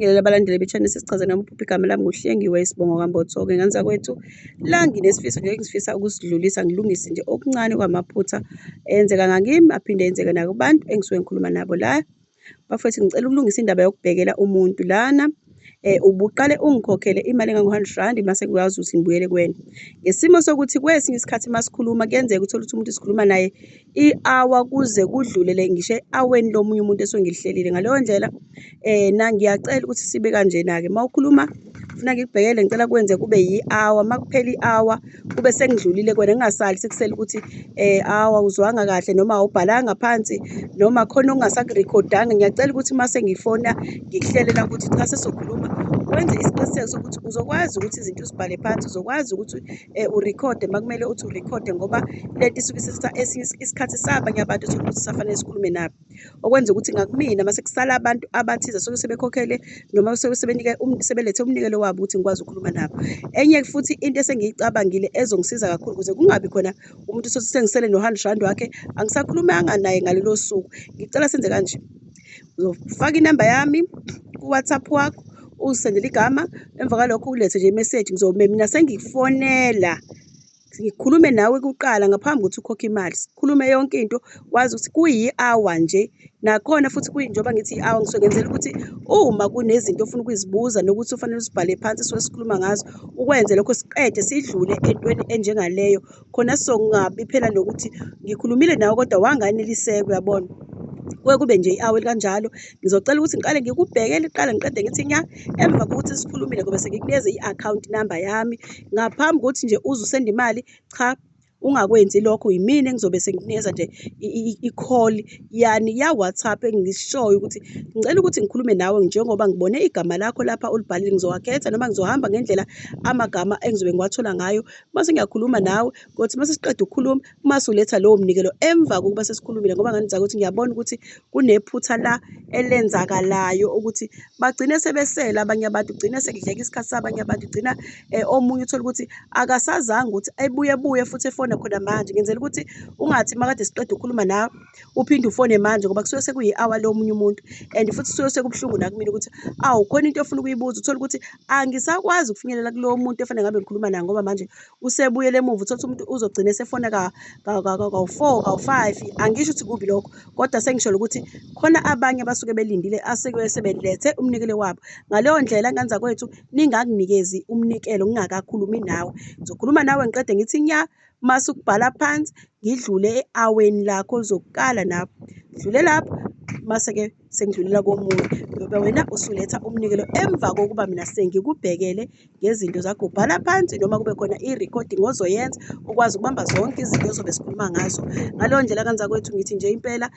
Abalandeli be-channel sesichaze nami igama lami nguHlengiwe Sibongo Kambotho-ke nganza kwethu la nginesifiso nje engifisa ukusidlulisa ngilungise nje okuncane kwamaphutha enzeka ngakimi aphinde enzeke nakubantu engisuke ngikhuluma nabo la. Bafowethu ngicela ukulungisa indaba yokubhekela umuntu lana. Ubuqale ungikhokhele imali engango-R100 mase ngikwazi ukuthi ngibuyele kuwena. Ngesimo sokuthi kwesinye isikhathi masikhuluma kuyenzeka uthole ukuthi umuntu sikhuluma naye i-hour kuze kudlulele ngisho e-hourni lomunye umuntu esuke ngilihlelile. Ngaleyo ndlela ngiyacela ukuthi sibe kanjena-ke mawukhuluma ufuna ngikubhekele ngicela kwenze kube yi-hour, makuphela i-hour kube sengidlulile kuwena kungasali sekusele ukuthi awuzwanga kahle noma awubhalanga phansi noma khona ongasakurikhodanga. Ngiyacela ukuthi mase ngifona ngikuhlelela ukuthi cha sesizokhuluma wenze isiqiniseko sokuthi uzokwazi ukuthi izinto uzibhale phansi, uzokwazi ukuthi urikhode makumele uthi urikhode ngoba lento isuke esinye isikhathi sabanye abantu uthole ukuthi safanele sikhulume nabo. Okwenza ukuthi ngakumina mase kusala abantu abathize soke sebekhokhele noma soke sebelethe umnikelo wabo ukuthi ngikwazi ukukhuluma nabo. Enye futhi into esengiyicabangile ezongisiza kakhulu ukuze kungabi khona umuntu sengisele no-R100 wakhe angisakhulumanga naye ngalelo suku. Ngicela senze kanje, uzofaka inamba yami ku-WhatsApp wakho uzisendele igama, emva kwalokho ulethe nje imeseji ngizobe mina sengikufonela ngikhulume nawe kuqala ngaphambi kokuthi ukhokhe imali. Sikhulume yonke into wazi ukuthi kuyi-hour nje nakhona futhi njengoba ngithi i-hour ngisuke ngenzela ukuthi uma kunezinto ofuna ukuzibuza nokuthi ufanele uzibhale phansi esuke sikhuluma ngazo ukwenze lokho siqede sidlule entweni enjengaleyo khona sizokungabi phela nokuthi ngikhulumile nawe kodwa wanganeliseka, uyabona. Kube nje i-hour kanjalo ngizocela ukuthi ngiqale ngikubhekele kuqala ngiqede ngithi nya emva kokuthi sikhulumile ngoba sengikunikeze i-account number yami ngaphambi kokuthi nje uze usende imali. Cha, ungakwenzi lokho, yimina engizobe sengikunikeza nje i-call yani ya-WhatsApp engishoyo ukuthi ngicela ukuthi ngikhulume nawe njengoba ngibone igama lakho lapha ulibhalile. Ngizowakhetha noma ngizohamba ngendlela amagama engizobe ngiwathola ngayo mase ngiyakhuluma nawe ukuthi mase siqeda ukukhuluma mase uletha lowo mnikelo emva kokuba sesikhulumile ngoba nganza ukuthi ngiyabona ukuthi kunephutha la elenzakalayo ukuthi bagcine sebesela abanye abantu, ugcine sekudleka isikhathi sabanye abantu, ugcina omunye uthole ukuthi akasazanga ukuthi ebuye futhi efona khona manje. Ngenzela ukuthi ungathi makade siqeda ukukhuluma nawe uphinde ufone manje ngoba kusuke sekuyi-hour lomunye umuntu and futhi kusuke sekubuhlungu nakumina ukuthi khona into ofuna ukuyibuza uthole ukuthi angisakwazi ukufinyelela kulowo muntu efanele ngabe ngikhuluma naye ngoba manje usebuyele emuva. Uthole ukuthi umuntu uzogcina esefona ka-4 ka-5. Angisho ukuthi kubi lokho kodwa sengisho ukuthi khona abanye abasuke belindile sebelethe umnikelo wabo. Ngaleyo ndlela nganza kwethu ningakunikezi umnikelo ngingakakhulumi nawe. Ngizokhuluma nawe ngiqede ngithi nya mase ukubhala phansi ngidlule e-hourni lakho zokuqala napho dlule lapho mase-ke sengidlulela komunye ngoba wena usuletha umnikelo emva kokuba mina sengikubhekele ngezinto zakho. Ubhala phansi noma kube khona i-recording ozoyenza ukwazi ukubamba zonke izinto ozobe sikhuluma ngazo. Ngaleyo ndlela kanza kwethu ngithi nje impela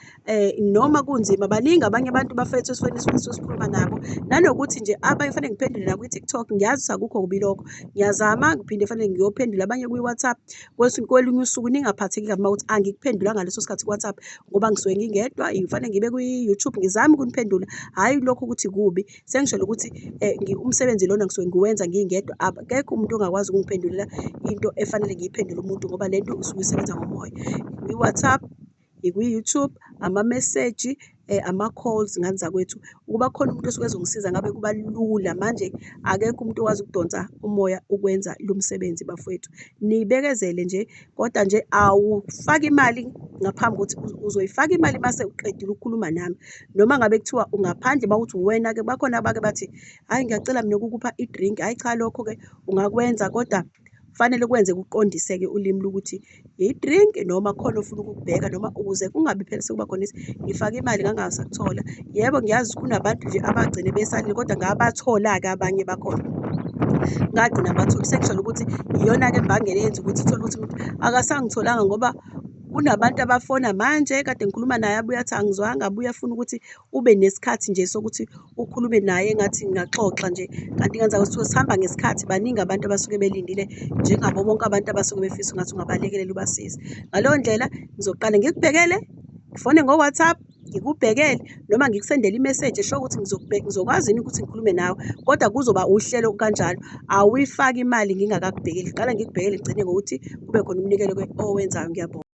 noma kunzima baningi abanye abantu bafethu esifeni sikhuluma nabo nanokuthi nje abanye fanele ngiphendule nakwi-TikTok. Ngiyazi ukuthi akukho kubi lokho, ngiyazama ngiphinde fanele ngiyophendula abanye kwi-WhatsApp kwelinye usuku ningaphatheki kabi mawukuthi angikuphendulanga ngaleso sikhathi ku-WhatsApp ngoba ngisuke ngingedwa. Fanele ngibe kwi-YouTube ngizame ukuniphendula, hhayi lokho ukuthi kubi. Sengisho ukuthi umsebenzi lona ngisuke ngiwenza ngingedwa, akekho umuntu ongakwazi ukungiphendulela into efanele ngiyiphendule umuntu ngoba lento usuke isebenza ngomoya. Kwi-WhatsApp, ikwi-YouTube, amameseji, ama-calls nganza kwethu ukuba khona umuntu osuke ezongisiza ngabe kuba lula. Manje akekho umuntu owazi ukudonsa umoya ukwenza lo msebenzi bafowethu. Nibekezele nje kodwa nje awufaki imali ngaphambi kokuthi uzoyifaka imali mase uqedile ukukhuluma nami noma ngabe kuthiwa ungaphandle mawuthi uwena-ke bakhona abake bathi hhayi ngiyacela mina ukukupha i-drink. Hhayi cha, lokho-ke ungakwenza kodwa kufanele kwenze kuqondise-ke ulimi lokuthi i-drink noma khona ofuna ukukubheka noma ukuze kungabi phela sekuba khona ngifake imali ngangasakuthola. Yebo ngiyazi kunabantu nje abagcine besalile kodwa ngabathola-ke abanye bakhona ngagcina batholi. Sengisho ukuthi iyona-ke imbangela eyenza ukuthi uthole ukuthi umuntu akasangitholanga ngoba kunabantu abafona manje kade ngikhuluma naye abuye athi angizwanga, abuye afuna ukuthi ube nesikhathi nje sokuthi ukhulume naye engathi ngingaxoxa nje kanti ngenza ukuthi sihamba ngesikhathi. Baningi abantu abasuke belindile njengabo bonke abantu abasuke befisa ungathi ungabalekelela ubasize. Ngaleyo ndlela ngizoqala ngikubhekele, ngifone ngo-WhatsApp ngikubhekele noma ngikusendele imeseji esho ukuthi ngizokwazi yini ukuthi ngikhulume nawe kodwa kuzoba uhlelo kanjalo. Awuyifaki imali ngingakakubhekeli, qala ngikubhekele ngigcine ngokuthi kube khona umnikelo owenzayo. Ngiyabonga.